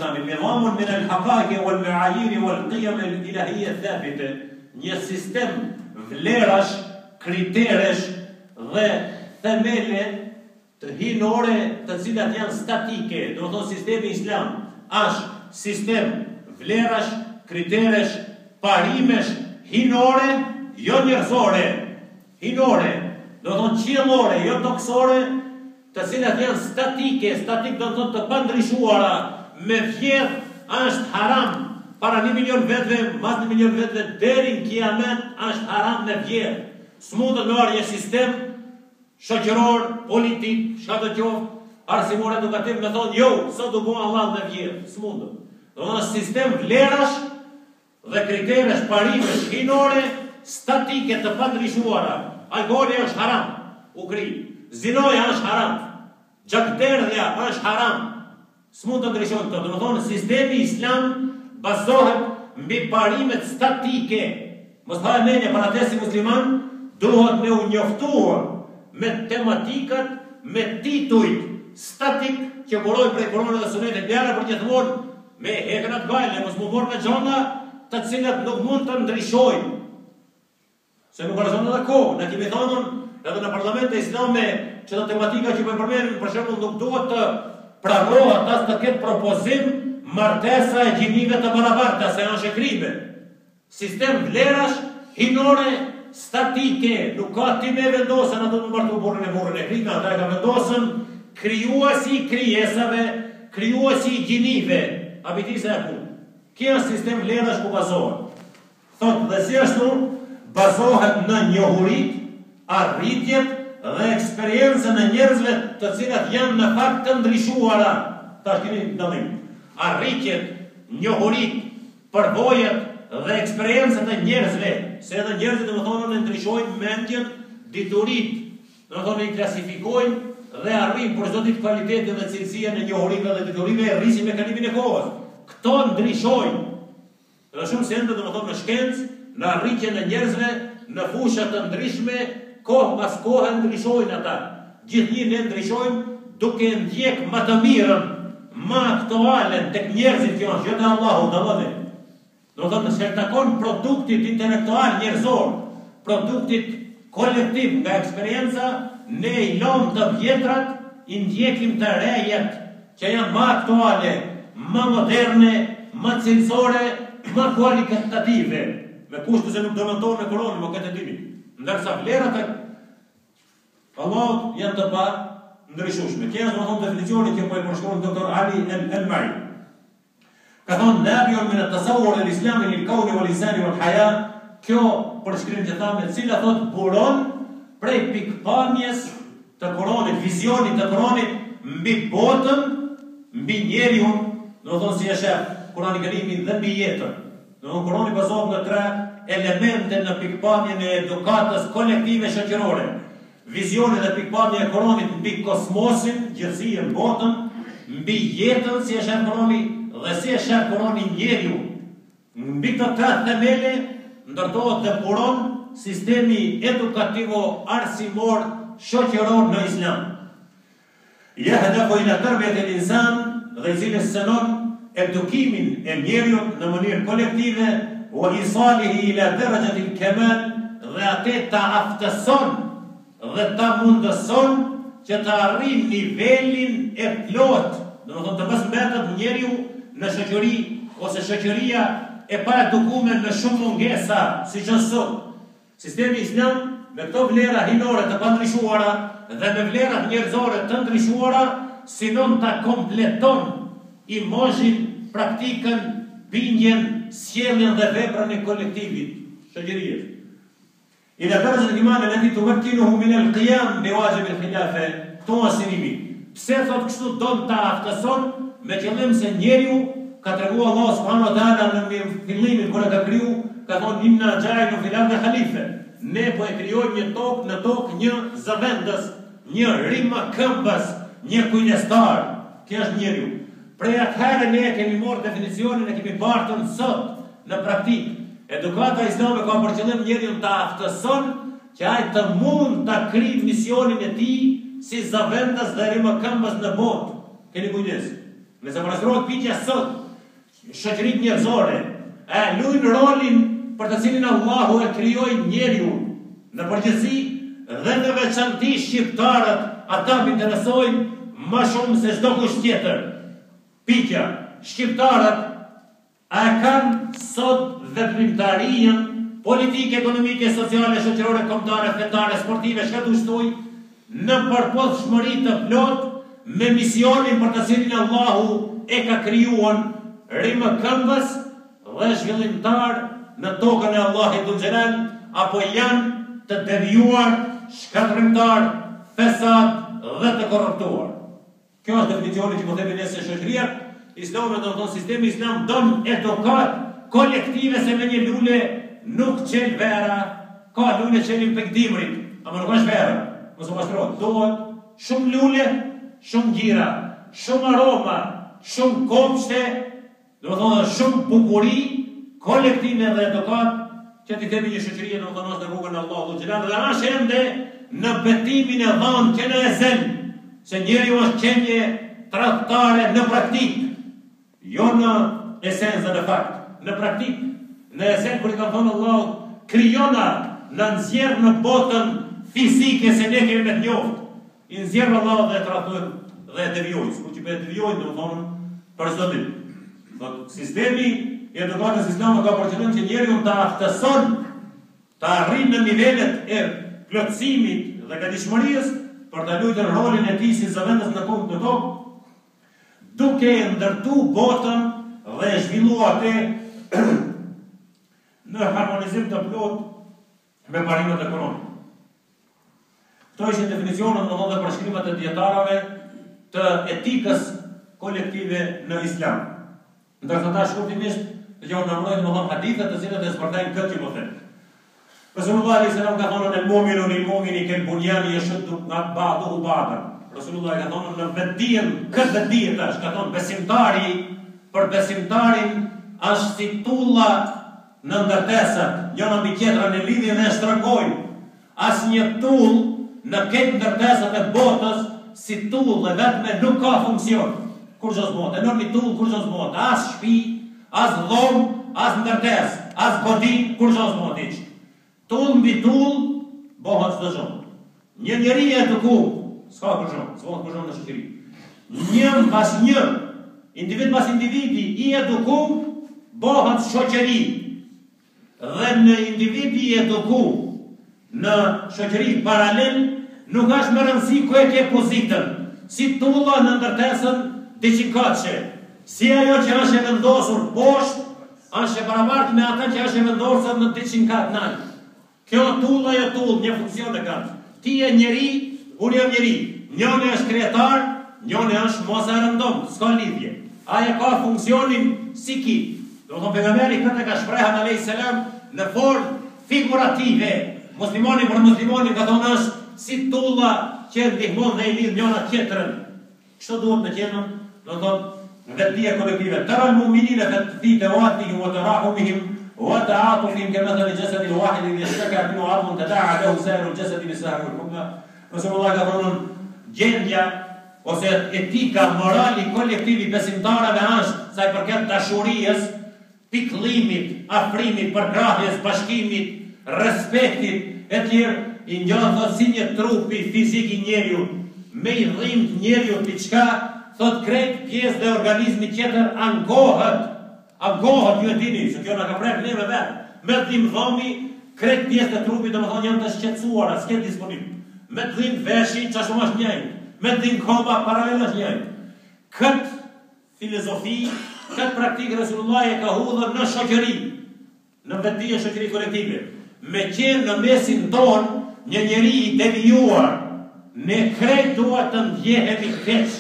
thani, nizamun min al-haqaqi wal ma'ayiri wal qiyam al-ilahiyya thabite, një sistem vlerash, kriteresh dhe themele të hinore të cilat janë statike. Do të thonë sistemi islam është sistem vlerash, kriteresh, parimesh, hinore, jo njerëzore, hinore, do të thonë qiellore, jo toksore, të cilat janë statike, statik do të thonë të pandrishuara, me vjedh është haram, para 1 milion vetëve, mas 1 milion vetëve, deri në kiamet është haram me vjedh. S'mundët me arë një sistem shoqëror, politik, shka të qoftë, arsimor edukativ me thonë, jo, sot du bua Allah me vjedh, s'mundët. Do të thonë sistem vlerash dhe kriteresh, parimesh, hinore, statike të pandrishuara. Alkoholi është haram, u kri. Zinoja është haram, gjakderdhja është haram. S'mund të ndryshon këto. Do të thonë sistemi islam bazohet mbi parimet statike. Mos ha menja para te si musliman, duhet me u njoftuar me tematikat, me titujt statik që buroj prej Kur'anit dhe Sunetit bjera për gjithmonë me hekrat gajle, mos mu morë me gjona të cilat nuk mund të ndryshojnë. Se nuk përshon edhe kohë, ne kemi thonën edhe në parlamente islame që të tematika që përmendin për shembull nuk duhet të prarohet as të ketë propozim martesa e gjinive të barabarta, se janë shkrime. Sistem vlerash, hinore, statike, nuk ka ti me vendosën ato të martu burrin e krime, ata e ka vendosën krijuesi i krijesave, krijuesi i gjinive, abitisa e punë. Kjo sistem vlerash ku bazohet. Thotë dhe si ashtu bazohet në njohurit, arritjet dhe eksperiencën e njerëzve të cilat janë në fakt të ndryshuara. Ta shkini dallim. Arritjet, njohurit, përvojat dhe eksperiencët e njerëzve, se edhe njerëzit më thonë në ndryshojnë mendjen, diturit, më thonë i klasifikojnë dhe arrim për çdo ditë kvalitetin dhe cilësia në njohurive dhe diturive e rrisin mekanimin e kohës. Këto ndryshojnë. Dhe shumë se ende më thonë në shkencë, në arritjen e njerëzve, në fushat të ndryshme, kohë pas kohë ndryshojnë ata. Gjithnjë ne ndryshojnë duke ndjek më të mirën, më aktualen tek njerëzit që janë gjëta Allahu dallohi. Do të thotë se takon produktit intelektual njerëzor, produktit kolektiv nga eksperienca, ne i lëm të vjetrat, i ndjekim të rejet që janë më aktuale, më moderne, më cilësore, më kualitative. Me kushtu se nuk dëmëntojnë me koronë, më këtë dimi. Ndërsa vlerat e Allahut janë të pa ndryshueshme. Kjo është më thonë definicioni që po e përshkruan doktor Ali El-Mari. Ka thonë nabiun min at-tasawwur al-islami lil-kawni wal-insani wal-haya, kjo përshkrim që thamë, e cila thotë buron prej pikpamjes të Kuranit, vizionit të Kuranit mbi botën, mbi njeriun, do thonë si e shef Kurani Kerimi dhe mbi jetën. Në Kurani bazohet në 3 elemente në pikpamjen e edukatës kolektive shoqërore. Vizioni dhe pikpamja e Kuranit mbi kosmosin, gjërësien, botën, mbi jetën si e shef Kurani dhe si e shef Kurani njeriu. Mbi këto 3 themele ndërtohet dhe buron sistemi edukativo arsimor shoqëror në Islam. Yahdafu ila tarbiyat al-insan, dhe i cili synon edukimin e njeriut në mënyrë kolektive, wa isalihi ila darajat al-kamal, dhe atë ta aftëson dhe ta mundëson që të arrijë nivelin e plot, do të thonë të mos mbetet njeriu në shoqëri ose shoqëria e pa edukuar me shumë mungesa, siç është sot. Sistemi islam me këto vlera hinore të pandryshuara dhe me vlerat njerëzore të ndryshuara, sinon ta kompleton imazhin, praktikën, bindjen, sjelljen dhe veprën e kolektivit, shoqërisë. Ila darajat al-iman allati tumakkinuhu min al-qiyam bi wajib al-khilafa, to asinimi. Pse thot kështu don ta aftëson me qëllim se njeriu ka treguar Allah subhanahu wa taala në fillimin kur e ka kriju, ka thonë inna ja'ilun fil ardi khalifa. Ne po e krijojmë në tokë një zëvendës, një rima këmbës, një kujdestar. Kjo është njeriu. Prej atëherë ne kemi marrë definicionin e kemi bartën sot në praktikë. Edukata islame ka për qëllim njeriun ta aftëson që ai të mund ta krijë misionin e tij si zëvendës dhe rima këmbës në botë. Keni kujdes. Nëse përshtrohet pitja sot, shoqëritë njerëzore, luajnë rolin për të cilin Allahu e krijoi njeriu në përgjithësi dhe në veçanti shqiptarët, ata më interesojnë më shumë se çdo kush tjetër. Pitja, shqiptarët a kanë sot veprimtarinë politike, ekonomike, sociale, shoqërore, kombëtare, fetare, sportive, çka do shtoj, në përputhshmëri të plot me misionin për të cilin Allahu e ka krijuar rimë këmbës dhe zhvillimtar në tokën e Allahit dhul xhelal, apo janë të devijuar, shkatërrimtar, fesat dhe të korruptuar. Kjo është definicioni që po themi ne se shoqëria islame, do të thonë sistemi islam don edukat kolektive, se me një lule nuk qel vera, ka lule qelin për dimrit, ama nuk është vera, mos u pastron. Dohet shumë lule, shumë gjira, shumë aroma, shumë kopshte, do të thonë shumë bukuri kolektive dhe edukat, që ti themi një shoqërie do të thonë në rrugën e Allahut dhul xhelal, dhe është ende në betimin e dhanë që në e zen, se njeriu është qenie tradhtare në praktik, jo në esencë dhe në fakt, në praktik. Në esencë, kur i ka thonë Allahu, krijona në nxjerr në botën fizike se ne kemi me të njoftë. I nxjerr Allahu dhe e tradhtoi dhe e devijoi, sikur që po e devijoi, do të thonë për çdo ditë. Thotë sistemi i edukatës islame ka për qëllim që njeriu ta aftëson, ta arrijë në nivelet e plotësimit dhe gatishmërisë për të luajtur rolin e tij si zëvendës në kokë të tokë, duke ndërtu botën dhe zhvilluar atë në harmonizim të plot me parimet ekonomike. Këto ishin definicionet dhe përshkrimet e dietarëve të etikës kolektive në islam. Ndërsa ta shkurtimisht të gjohë në mërojnë më hadithet të cilët e zbërtajnë këtë që më thënë. Rasulullah a.s. ka thonë në mu'minu lil mu'mini kel bunjani yashuddu ba'duhu ba'dan. Rasulullah ka thonë në vetdijen, këtë vetdije tash, ka thonë besimtari për besimtarin është si tulla në ndërtesat, njëna mbi tjetrën e lidhin dhe e shtrëngojnë. Asnjë tull në këtë ndërtesat e botës si tull dhe vetme nuk ka funksion. Kur çdo zbot, enormi tull kur çdo zbot, as shtëpi, as dhomë, as ndërtes, as godin, kur çdo zbot hiç. Tull mbi tull bëhet çdo gjë. Një njeri e edukuar, s'ka kurrë, s'ka kurrë në shoqëri. Një pas një, individ pas individi i edukuar bëhet shoqëri. Dhe në individi i edukuar në shoqëri paralel nuk është më rëndësi ku e ke pozitën, si tulla në ndërtesën diçikatëshe, si ajo që është e vendosur poshtë, është e barabartë me ata që është e vendosur në 200 kat nalt. Kjo tulla jo tull, një funksion e ka. Ti je njeri, unë jam njeri. Njëri është krijetar, njëri është mos e rëndom, s'ka lidhje. Ai ka funksionin si ki. Do të thonë pejgamberi këtë ka shprehur alayhis salam në formë figurative. Muslimani për muslimonin ka thonë është si tulla që ndihmon dhe i lidh njëra tjetrën. Kështu duhet të qenë, do të thonë vetdia kolektive. Tara al-mu'minina fi tawaddihim wa tarahumihim wa ta'atufihim kamathali jasadi al-wahid idha ishtaka minhu 'adhmun tada'a lahu sa'iru al-jasadi bis-sahri wal-humma. Rasulullah ka thonë gjendja ose etika morali kolektiv i besimtarëve është sa i përket dashurisë, pikëllimit, afrimit, përkrahjes, bashkimit, respektit e tjerë, i ngjathot si një trupi fizik i njeriu, me i dhimbë njeriu diçka, thot krejt pjesë dhe organizmi tjetër angohet ju e dini, se kjo na ka prek neve vetë, me dhimbë dhomi, krejt pjesë të trupit, domethënë janë të shqetësuara, s'ket disponibil. Me dhimbë veshi, çashtu është njëjtë, me dhimbë koma paralel është njëjtë. Këtë filozofi, këtë praktikë Rasulullah e ka hudhur në shoqëri, në vetdia shoqëri kolektive. Me qenë në mesin tonë një njeri i devijuar, ne krejt duhet të ndjehemi keq,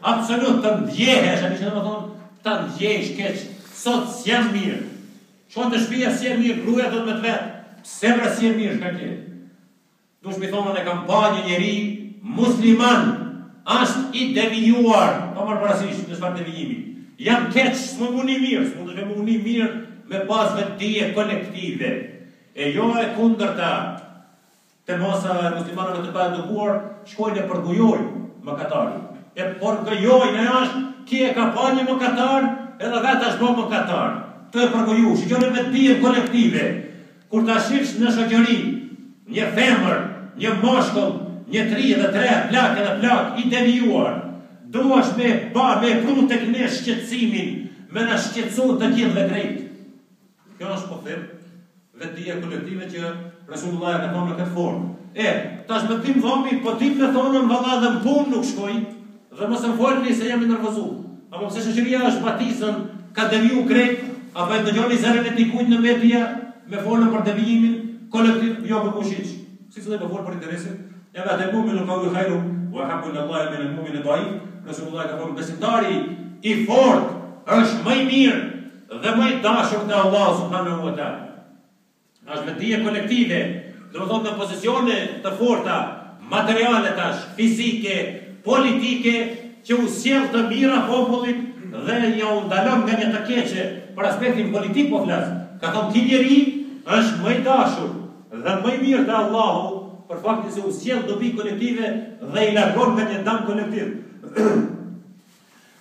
absolut të ndjehesh, a që më thonë, të ndjehesh keq, sot s'jam mirë. Shkon të shtëpia s'jam mirë, gruaja do të me të vetë, pse vra s'jam mirë, shka tjetë. Dush mi thonë në kampanje njeri musliman, është i devijuar, pa marë parasysh në shfar devijimi. Jam keq, s'më muni mirë, s'më të muni mirë me pas vetdije kolektive. E jo e kundërta, të mosa e muslimanëve të pa edukuar, shkojnë e përgujojnë mëkatarin. E përgujojnë e është ki e ka pa një mëkatar, edhe vetë është bo mëkatar. Të e përgoju, shqyqoni me dijen kolektive, kur ta shifsh në shoqëri, një femër, një moshkull, një 3 dhe 3, plak edhe plak, i devijuar, duash me pru tek ne shqetësimin, me në shqetësu të gjithë dhe krejt. Kjo është po them, vetë dija kolektive që Resulullah ka thonë në këtë formë. Tash me tim dhami, po tim me thonën valla dhe më punë nuk shkoj, dhe mos më folni se jam i nervozu. Apo pse shoqëria është batisën, ka deviju krejt, apo e dëgjoni zërin e dikujt në media, me folën për devijimin kolektiv, jo për kushiq. Si të dhe për folë për interesin, e me atë mumin në kaullu khajru, wa habbu në Allah e me në mumin e daif, Resulullah ka thonë, besimtari i fort është më i mirë dhe më i dashur te Allah subhanahu wa ta'ala. Është me dije kolektive, do të thotë në pozicione të forta, materiale tash, fizike, politike, që u sjell të mira popullit dhe ja u ndalon nga një të keqe për aspektin politik po flas. Ka thonë ky njeri është më i dashur dhe më i mirë te Allahu për faktin se u sjell dobi kolektive dhe i largon nga një dëm kolektiv.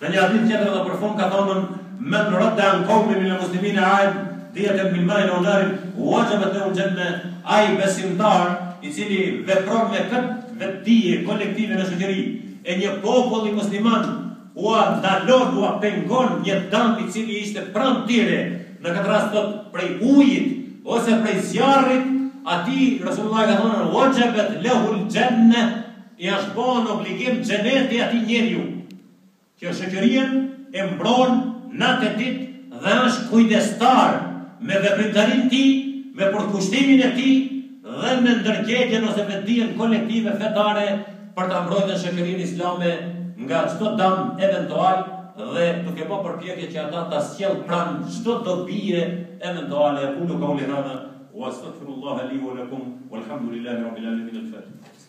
Në një hadith tjetër edhe për fund ka thonë men radda an qawmin min al-muslimin aad diyatan min ma'in wa narin wajabat lahu al-janna, ai besimtar i cili vepron me këtë vetdije kolektive në shoqëri e një popull i musliman ua ndalon, ua pengon një dëm i cili ishte pranë tyre, në këtë rast prej ujit ose prej zjarrit, ati Resulullah ka thonë wajabat lahu al-janna, i është bën obligim xheneti atij njeriu që shoqërinë e mbron natë e ditë dhe është kujdestar me veprimtarinë e tij, me përkushtimin e tij dhe me ndërgjegjjen ose vetdijen kolektive fetare për ta mbrojtur shoqërinë islame nga çdo dëm eventual dhe duke bërë përpjekje që ata ta sjell pranë çdo dobie eventuale. Qulu qawli hadha wa astaghfirullaha li wa lakum walhamdulillahi rabbil alamin.